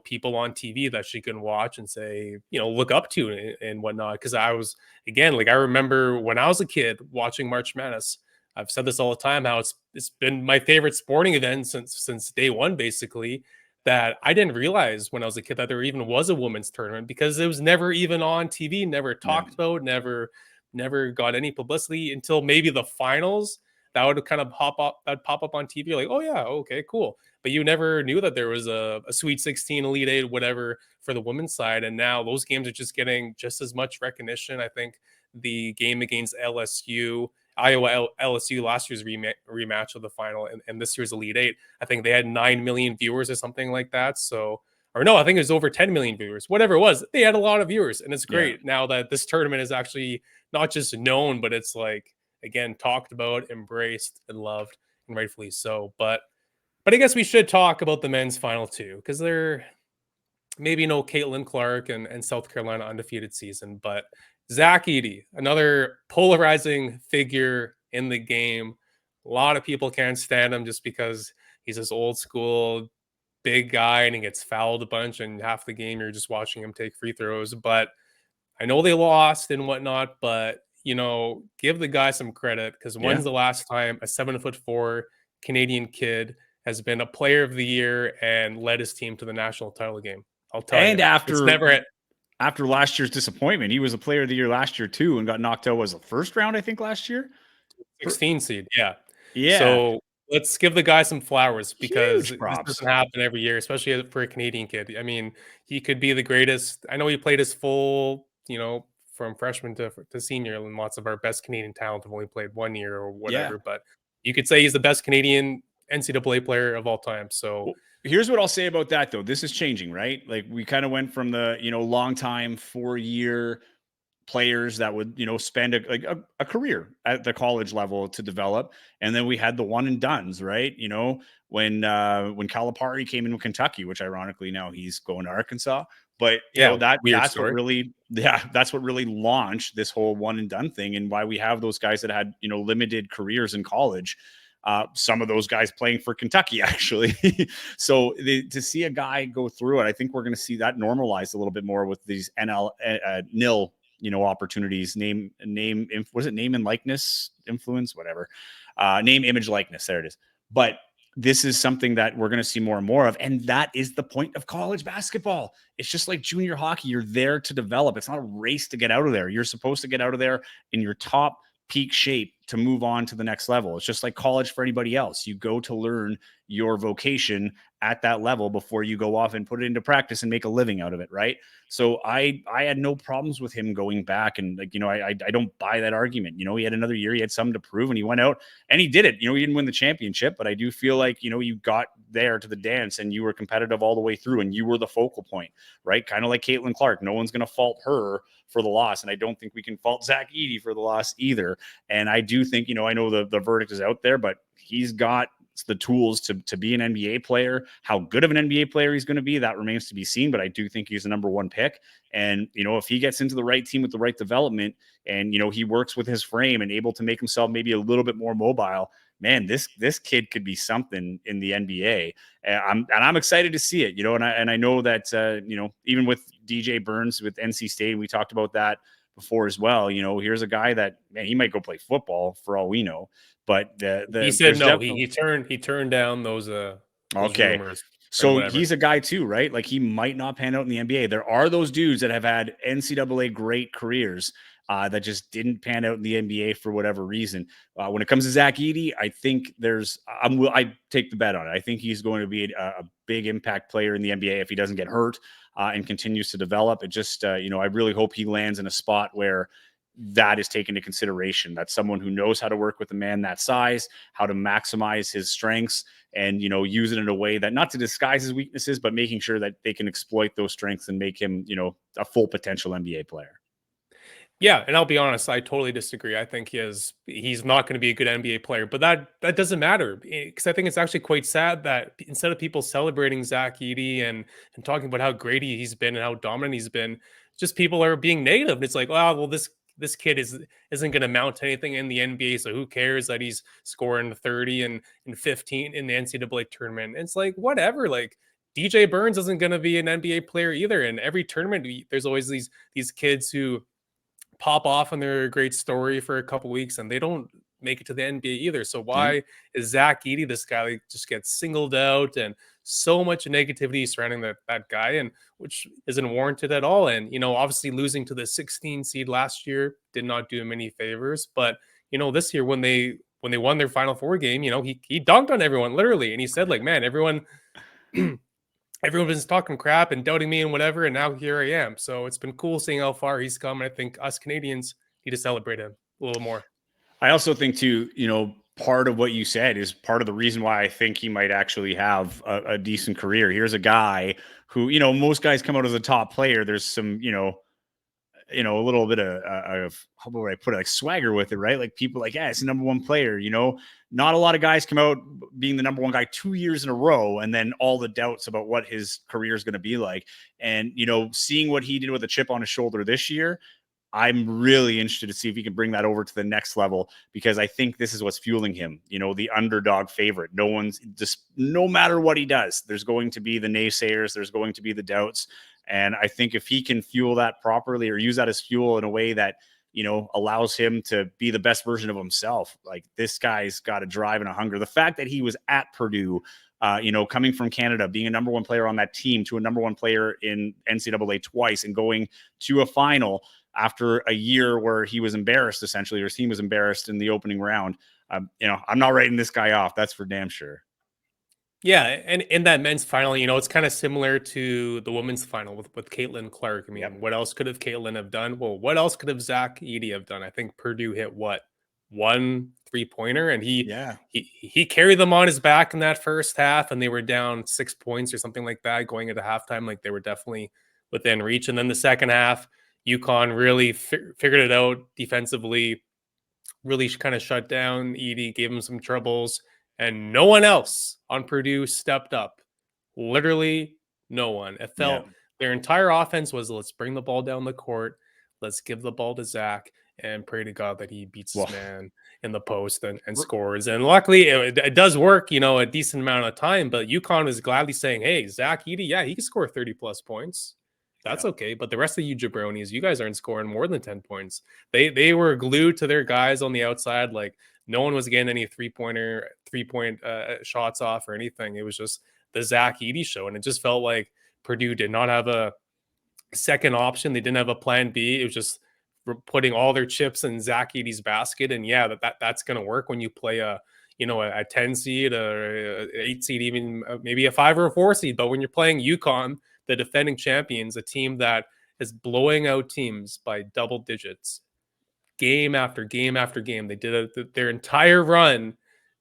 people on TV that she can watch and say, look up to and whatnot. Because I was, again, like I remember when I was a kid watching March Madness. I've said this all the time, how it's been my favorite sporting event since day one, basically. That I didn't realize when I was a kid that there even was a women's tournament because it was never even on TV, never talked about, never got any publicity until maybe the finals. That would kind of pop up on TV, like, oh yeah, okay, cool. But you never knew that there was a Sweet 16, Elite 8, whatever for the women's side. And now those games are just getting just as much recognition. I think the game against Iowa LSU last year's rematch of the final and this year's Elite 8, I think they had 9 million viewers or something like that. So, or no, I think it was over 10 million viewers, whatever it was. They had a lot of viewers, and it's great now that this tournament is actually not just known, but it's like, again, talked about, embraced, and loved, and rightfully so. But I guess we should talk about the men's final too, because they're maybe no Caitlin Clark and South Carolina undefeated season, but Zach Edey, another polarizing figure in the game. A lot of people can't stand him just because he's this old school big guy and he gets fouled a bunch, and half the game you're just watching him take free throws. But I know they lost and whatnot, but give the guy some credit, because when's the last time a 7'4" Canadian kid has been a player of the year and led his team to the national title game? I'll tell you. And after last year's disappointment, he was a player of the year last year too, and got knocked out. Was the first round, I think, last year? 16 seed, yeah. Yeah. So let's give the guy some flowers, because this doesn't happen every year, especially for a Canadian kid. I mean, he could be the greatest. I know he played his full, from freshman to senior, and lots of our best Canadian talent have only played 1 year or whatever. But you could say he's the best Canadian NCAA player of all time. So Well, here's what I'll say about that, though. This is changing, right? Like we kind of went from the long time 4-year players that would spend a career at the college level to develop, and then we had the one and dones, right? When Calipari came in with Kentucky, which ironically now he's going to Arkansas, but yeah, weird that's what story. really, yeah, that's what really launched this whole one and done thing, and why we have those guys that had limited careers in college. Some of those guys playing for Kentucky, actually. So to see a guy go through it, I think we're going to see that normalized a little bit more with these nil opportunities. Was it name and likeness influence, whatever, name, image, likeness, there it is. But this is something that we're going to see more and more of, and that is the point of college basketball. It's just like junior hockey. You're there to develop. It's not a race to get out of there. You're supposed to get out of there in your top peak shape to move on to the next level. It's just like college for anybody else. You go to learn your vocation at that level before you go off and put it into practice and make a living out of it, right? So I had no problems with him going back, and I don't buy that argument. He had another year, he had something to prove, and he went out and he did it. He didn't win the championship, but I do feel like you got there to the dance and you were competitive all the way through, and you were the focal point, right? Kind of like Caitlin Clark. No one's going to fault her for the loss, and I don't think we can fault Zach Edey for the loss either. And I do think I know the verdict is out there, but he's got the tools to be an NBA player. How good of an NBA player he's going to be, that remains to be seen, but I do think he's the number one pick. And if he gets into the right team with the right development, and he works with his frame and able to make himself maybe a little bit more mobile, man, this kid could be something in the NBA. And I'm excited to see it. And I know that even with DJ Burns with NC State, we talked about that before as well. Here's a guy that, man, he might go play football for all we know. But he said no. He turned down those okay. rumors. So he's a guy too, right? Like he might not pan out in the NBA. There are those dudes that have had NCAA great careers that just didn't pan out in the NBA for whatever reason. When it comes to Zach Edey, I think I take the bet on it. I think he's going to be a big impact player in the NBA if he doesn't get hurt and continues to develop. It just, I really hope he lands in a spot where that is taken into consideration. That's someone who knows how to work with a man that size, how to maximize his strengths, and use it in a way that not to disguise his weaknesses, but making sure that they can exploit those strengths and make him a full potential NBA player. Yeah, and I'll be honest, I totally disagree. I think he's not going to be a good NBA player, but that doesn't matter, because I think it's actually quite sad that instead of people celebrating Zach Edey and talking about how great he's been and how dominant he's been, just people are being negative. And it's like, oh, well, this kid isn't going to mount to anything in the NBA, so who cares that he's scoring 30 and 15 in the NCAA tournament? And it's like, whatever. Like DJ Burns isn't going to be an NBA player either. And every tournament, there's always these kids who pop off on their great story for a couple weeks and they don't make it to the NBA either. So why is Zach Edey this guy that just gets singled out, and so much negativity surrounding that guy, and which isn't warranted at all? And obviously losing to the 16 seed last year did not do him any favors. But this year when they won their Final Four game, he dunked on everyone literally, and he said like, man, everyone was talking crap and doubting me and whatever, and now here I am. So it's been cool seeing how far he's come. And I think us Canadians need to celebrate him a little more. I also think too, part of what you said is part of the reason why I think he might actually have a decent career. Here's a guy who, most guys come out as a top player. There's some, a little bit of how would I put it, like swagger with it, right? Like people like, yeah, it's the number one player. Not a lot of guys come out being the number one guy 2 years in a row, and then all the doubts about what his career is going to be like. And seeing what he did with a chip on his shoulder this year, I'm really interested to see if he can bring that over to the next level, because I think this is what's fueling him. The underdog favorite. No one's just, no matter what he does, there's going to be the naysayers, there's going to be the doubts. And I think if he can fuel that properly, or use that as fuel in a way that, allows him to be the best version of himself, like this guy's got a drive and a hunger. The fact that he was at Purdue, coming from Canada, being a number one player on that team, to a number one player in NCAA twice, and going to a final after a year where he was embarrassed, essentially, or his team was embarrassed in the opening round. I'm not writing this guy off. That's for damn sure. Yeah, and in that men's final, it's kind of similar to the women's final with Caitlin Clark. I mean, What else could have Caitlin have done? Well, what else could have Zach Edey have done? I think Purdue hit what, one 3-pointer, and Yeah. he carried them on his back in that first half, and they were down 6 points or something like that going into halftime. Like they were definitely within reach. And then the second half, UConn really figured it out defensively, really kind of shut down Edie, gave him some troubles, and no one else on Purdue stepped up. Literally no one. It Yeah. felt their entire offense was, let's bring the ball down the court, let's give the ball to Zach, and pray to God that he beats Well, his man in the post and scores. And luckily, it does work, a decent amount of time. But UConn was gladly saying, hey, Zach Edey, yeah, he can score 30 plus points. That's okay. But the rest of you jabronis, you guys aren't scoring more than 10 points. They were glued to their guys on the outside. Like no one was getting any three-point shots off or anything. It was just the Zach Edey show. And it just felt like Purdue did not have a second option. They didn't have a plan B. It was just putting all their chips in Zach Edey's basket. And yeah, that's going to work when you play a 10 seed, a 8 seed, even maybe a 5 or a 4 seed. But when you're playing UConn, the defending champions, a team that is blowing out teams by double digits, game after game after game, they did it their entire run.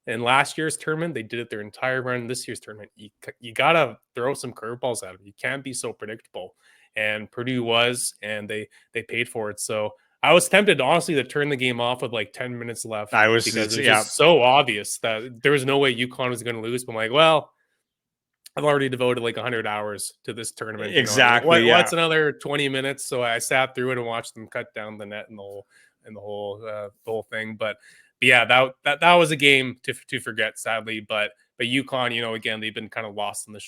In last year's tournament, they did it their entire run. In this year's tournament, you gotta throw some curveballs at them. You can't be so predictable. And Purdue was, and they paid for it. So I was tempted, honestly, to turn the game off with like 10 minutes left because it was just so obvious that there was no way UConn was going to lose. But I'm like, well, I've already devoted like 100 hours to this tournament. Exactly. What's another 20 minutes? So I sat through it and watched them cut down the net and the whole thing. But yeah, that was a game to forget, sadly. But UConn, again, they've been kind of lost in the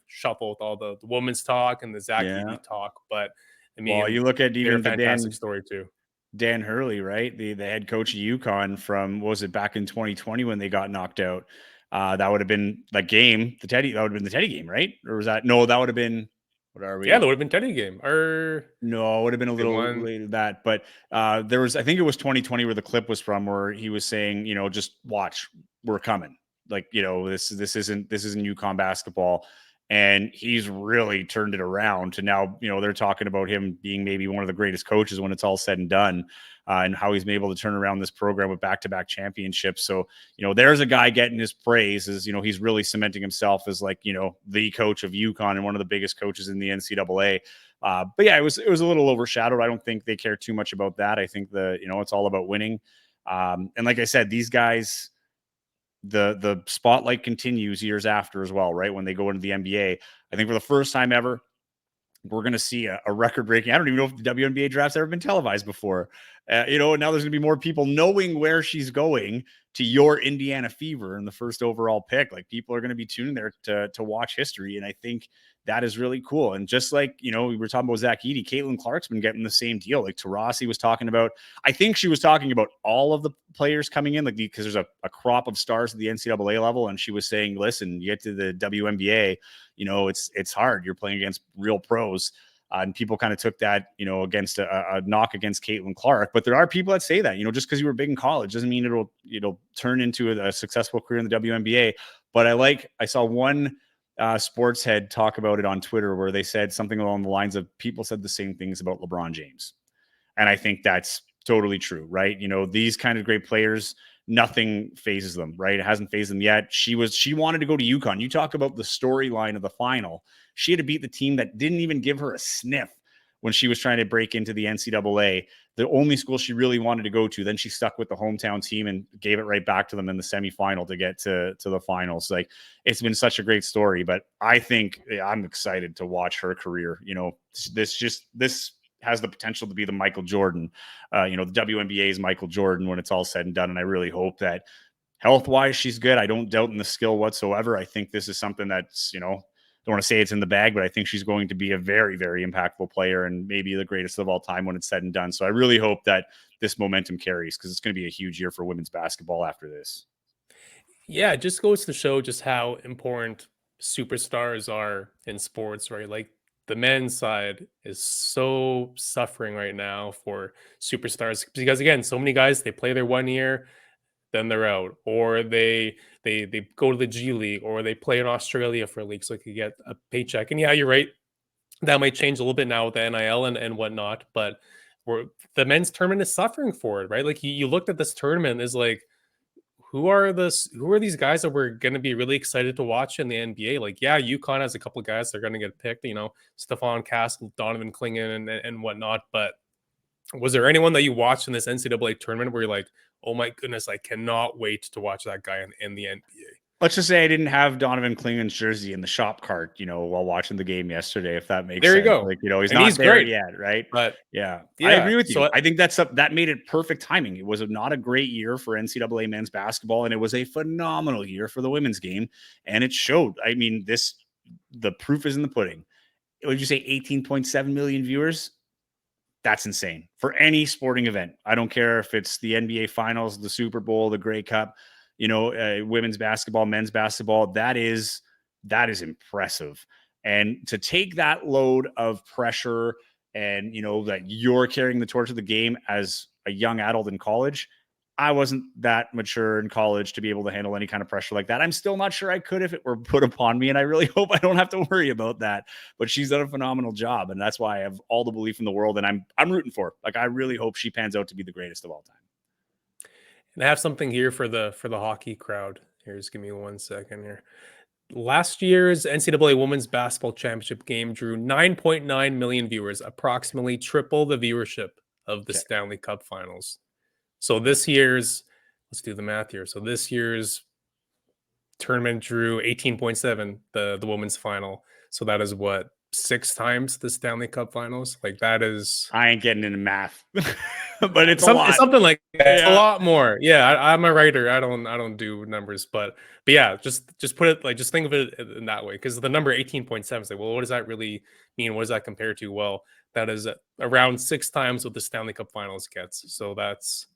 shuffle with all the women's talk and the Zach Edey talk. But I mean, well, you look at even the fantastic story too. Dan Hurley, right? The head coach of UConn from, what was it, back in 2020 when they got knocked out? That would have been that game, that would have been the Teddy game, right? Or was that, no, that would have been, what are we? Yeah, that would have been Teddy game. No, it would have been a little later than that. But there was, I think it was 2020 where the clip was from, where he was saying, just watch, we're coming. Like, this isn't UConn basketball. And he's really turned it around to now, they're talking about him being maybe one of the greatest coaches when it's all said and done, and how he's been able to turn around this program with back-to-back championships. So, there's a guy getting his praise as, he's really cementing himself as like, the coach of UConn and one of the biggest coaches in the NCAA. But yeah, it was a little overshadowed. I don't think they care too much about that. I think it's all about winning. And like I said, these guys, the spotlight continues years after as well, right? When they go into the NBA, I think for the first time ever, we're going to see a record-breaking. I don't even know if the WNBA draft's ever been televised before. Now there's going to be more people knowing where she's going to your Indiana Fever in the first overall pick. Like people are going to be tuning there to watch history, and I think that is really cool. And just like we were talking about Zach Edey, Caitlin Clark's been getting the same deal. Like Taurasi was talking about. I think she was talking about all of the players coming in, like because there's a crop of stars at the NCAA level, and she was saying, "Listen, you get to the WNBA, it's hard. You're playing against real pros." And people kind of took that, against a knock against Caitlin Clark. But there are people that say that, just because you were big in college doesn't mean it'll turn into a successful career in the WNBA. But I saw one sports head talk about it on Twitter where they said something along the lines of people said the same things about LeBron James. And I think that's totally true, right? These kind of great players, nothing phases them, right? It hasn't phased them yet. She wanted to go to UConn. You talk about the storyline of the final. She had to beat the team that didn't even give her a sniff when she was trying to break into the NCAA, the only school she really wanted to go to. Then she stuck with the hometown team and gave it right back to them in the semifinal to get to the finals. Like, it's been such a great story, but I think I'm excited to watch her career. This has the potential to be the Michael Jordan. The WNBA is Michael Jordan when it's all said and done. And I really hope that health-wise she's good. I don't doubt in the skill whatsoever. I think this is something that's, don't want to say it's in the bag, but I think she's going to be a very, very impactful player and maybe the greatest of all time when it's said and done. So I really hope that this momentum carries because it's going to be a huge year for women's basketball after this. Yeah, it just goes to show just how important superstars are in sports, right? Like the men's side is so suffering right now for superstars because again, so many guys, they play their 1 year, then they're out, or they go to the G League, or they play in Australia for a league so they could get a paycheck. And yeah, you're right, that might change a little bit now with the NIL and whatnot, but the men's tournament is suffering for it, right? Like you looked at this tournament as like who are these guys that we're going to be really excited to watch in the NBA? Like, yeah, UConn has a couple of guys that are going to get picked, Stephon Cass and Donovan Clingan and whatnot. But was there anyone that you watched in this NCAA tournament where you're like, oh my goodness, I cannot wait to watch that guy in the NBA? Let's just say I didn't have Donovan Clingan's jersey in the shop cart, while watching the game yesterday, if that makes There you sense. go. Like, he's And not he's there great. yet, right? But yeah, I yeah, agree with you. so I think that made it perfect timing. It was not a great year for NCAA men's basketball, and it was a phenomenal year for the women's game, and it showed. I mean, the proof is in the pudding. What did you say? 18.7 million viewers. That's insane for any sporting event. I don't care if it's the NBA Finals, the Super Bowl, the Grey Cup, women's basketball, men's basketball. That is impressive. And to take that load of pressure and that you're carrying the torch of the game as a young adult in college, I wasn't that mature in college to be able to handle any kind of pressure like that. I'm still not sure I could if it were put upon me, and I really hope I don't have to worry about that. But she's done a phenomenal job, and that's why I have all the belief in the world, and I'm rooting for her. Like, I really hope she pans out to be the greatest of all time. And I have something here for the hockey crowd. Here, just give me 1 second here. Last year's NCAA Women's Basketball Championship game drew 9.9 million viewers, approximately triple the viewership of the Okay. Stanley Cup Finals. So this year's, let's do the math here. So this year's tournament drew 18.7, the women's final. So that is what, 6 times the Stanley Cup Finals? Like, that is, I ain't getting into math, but it's a lot. It's something like that. It's Yeah. a lot more. Yeah, I'm a writer. I don't do numbers, but yeah, just put it like, just think of it in that way, because the number 18.7 is like, well, what does that really mean? What does that compare to? Well, that is around 6 times what the Stanley Cup Finals gets. So that's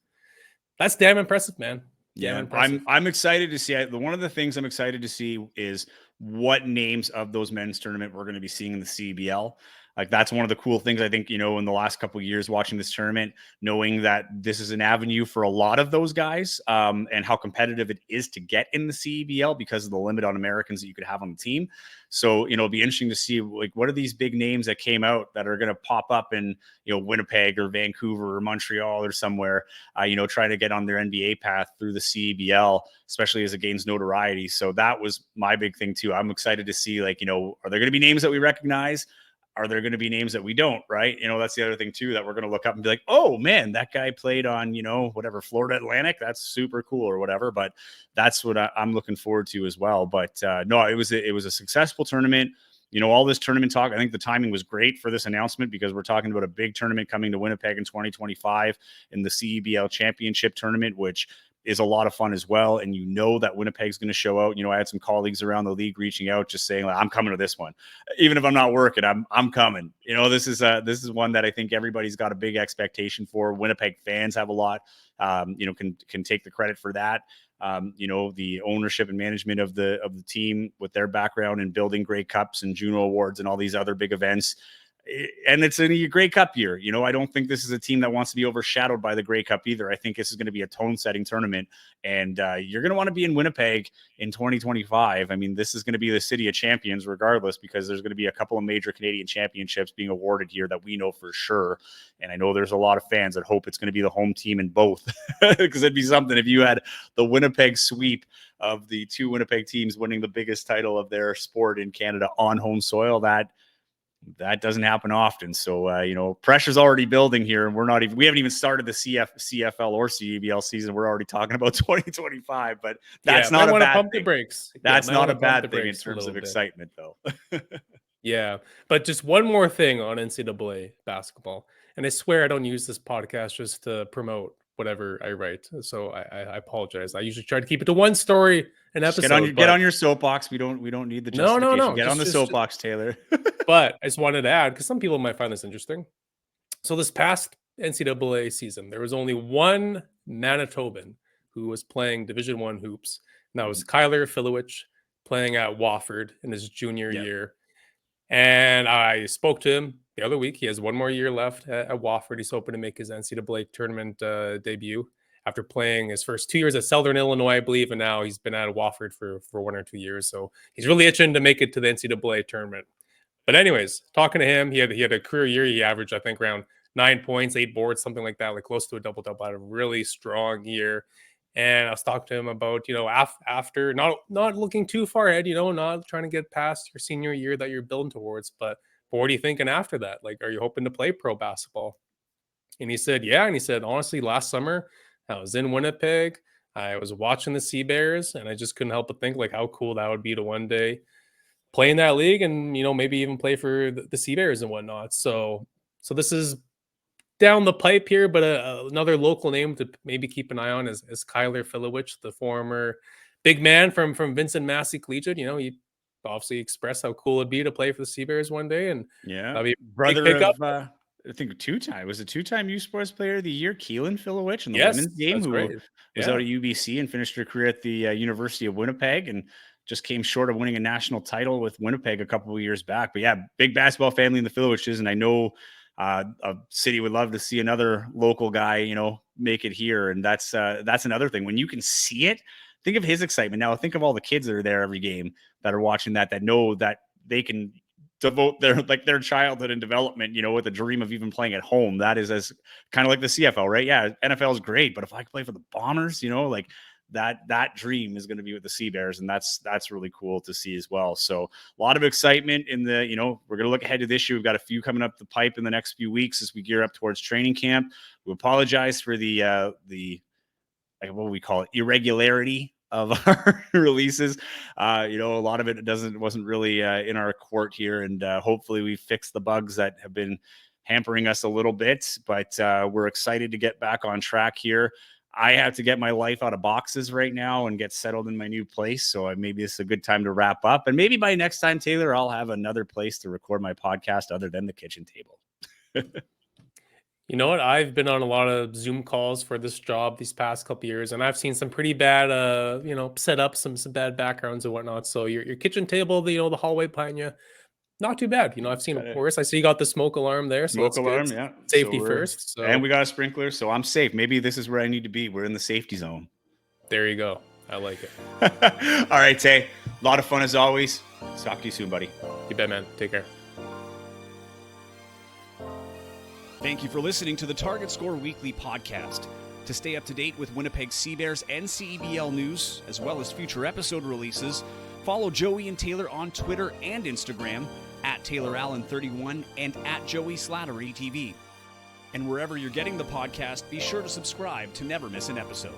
damn impressive, man. Damn impressive. I'm excited to see. One of the things I'm excited to see is what names of those men's tournament we're going to be seeing in the CEBL. Like, that's one of the cool things, I think, in the last couple of years watching this tournament, knowing that this is an avenue for a lot of those guys, and how competitive it is to get in the CEBL because of the limit on Americans that you could have on the team. So, it'll be interesting to see, like, what are these big names that came out that are going to pop up in, Winnipeg or Vancouver or Montreal or somewhere, trying to get on their NBA path through the CEBL, especially as it gains notoriety. So that was my big thing too. I'm excited to see, like, are there going to be names that we recognize? Are there going to be names that we don't, right? That's the other thing too, that we're going to look up and be like, oh man, that guy played on, whatever, Florida Atlantic. That's super cool or whatever. But that's what I'm looking forward to as well. But no, it was a successful tournament. All this tournament talk, I think the timing was great for this announcement because we're talking about a big tournament coming to Winnipeg in 2025 in the CEBL Championship tournament, which is a lot of fun as well. And that Winnipeg's going to show out. I had some colleagues around the league reaching out, just saying, like, I'm coming to this one. Even if I'm not working, I'm coming. This is one that I think everybody's got a big expectation for. Winnipeg fans have a lot, can take the credit for that. The ownership and management of the team with their background in building great cups and Juno Awards and all these other big events. And it's a Grey Cup year. I don't think this is a team that wants to be overshadowed by the Grey Cup either. I think this is going to be a tone-setting tournament, and you're going to want to be in Winnipeg in 2025. I mean, this is going to be the city of champions regardless, because there's going to be a couple of major Canadian championships being awarded here that we know for sure. And I know there's a lot of fans that hope it's going to be the home team in both, because it'd be something if you had the Winnipeg sweep of the 2 Winnipeg teams winning the biggest title of their sport in Canada on home soil. That doesn't happen often. So, pressure's already building here, and we haven't even started the CFL or CEBL season. We're already talking about 2025, but that's not a bad pump thing. The brakes. That's not a bad thing in terms of excitement, though. Yeah. But just one more thing on NCAA basketball. And I swear I don't use this podcast just to promote whatever I write. So I apologize. I usually try to keep it to one story an episode. Get on your soapbox. We don't need the justification. No. Get on the soapbox, Taylor. But I just wanted to add, because some people might find this interesting. So this past NCAA season, there was only one Manitoban who was playing Division I hoops. And that was Kyler Filowich, playing at Wofford in his junior year. And I spoke to him the other week. He has one more year left at Wofford. He's hoping to make his NCAA tournament debut after playing his first 2 years at Southern Illinois, I believe, and now he's been at Wofford for 1 or 2 years. So he's really itching to make it to the NCAA tournament. But anyways, talking to him, he had a career year. He averaged, I think, around 9 points, 8 boards, something like that, like close to a double-double. Had a really strong year. And I was talking to him about, after not looking too far ahead, not trying to get past your senior year that you're building towards, but what are you thinking after that? Like, are you hoping to play pro basketball? And he said, yeah. And he said, honestly, last summer I was in Winnipeg. I was watching the Sea Bears, and I just couldn't help but think like how cool that would be to one day play in that league, and maybe even play for the Sea Bears and whatnot. So this is down the pipe here, but another local name to maybe keep an eye on is Kyler Filowich, the former big man from Vincent Massey Collegiate. He obviously expressed how cool it'd be to play for the Sea Bears one day, and Yeah, that'd be a big brother pickup. of I think was a two-time U Sports Player of the Year, Keelan Filowich in the Yes, women's game, that's who right. was out Yeah. at UBC and finished her career at the University of Winnipeg, and just came short of winning a national title with Winnipeg a couple of years back. But yeah, big basketball family in the Filowiches, and I know a city would love to see another local guy, make it here, and that's another thing when you can see it. Think of his excitement now. Think of all the kids that are there every game that are watching that know that they can devote their childhood and development, with a dream of even playing at home. That is as kind of like the CFL, right? Yeah, NFL is great, but if I could play for the Bombers, like that dream is going to be with the Sea Bears, and that's really cool to see as well. So a lot of excitement in the, we're going to look ahead to this year. We've got a few coming up the pipe in the next few weeks as we gear up towards training camp. We apologize for the what we call it, irregularity of our releases. A lot of it wasn't really in our court here, and hopefully we fixed the bugs that have been hampering us a little bit, but we're excited to get back on track here. I have to get my life out of boxes right now and get settled in my new place. So maybe this is a good time to wrap up. And maybe by next time, Taylor, I'll have another place to record my podcast other than the kitchen table. You know what? I've been on a lot of Zoom calls for this job these past couple years, and I've seen some pretty bad, setups, some bad backgrounds and whatnot. So your kitchen table, the hallway behind you, not too bad. I've seen worse. I see you got the smoke alarm there, so Smoke that's good. alarm, yeah. Safety first. And So we got a sprinkler, so I'm safe. Maybe this is where I need to be. We're in the safety zone. there you go. I like it. All right, Tay. A lot of fun as always. Talk to you soon, buddy. You bet, man. Take care. Thank you for listening to the Target Score Weekly podcast. To stay up to date with Winnipeg Sea Bears and CEBL news, as well as future episode releases, follow Joey and Taylor on Twitter and Instagram at TaylorAllen31 and at Joey Slattery TV. And wherever you're getting the podcast, be sure to subscribe to never miss an episode.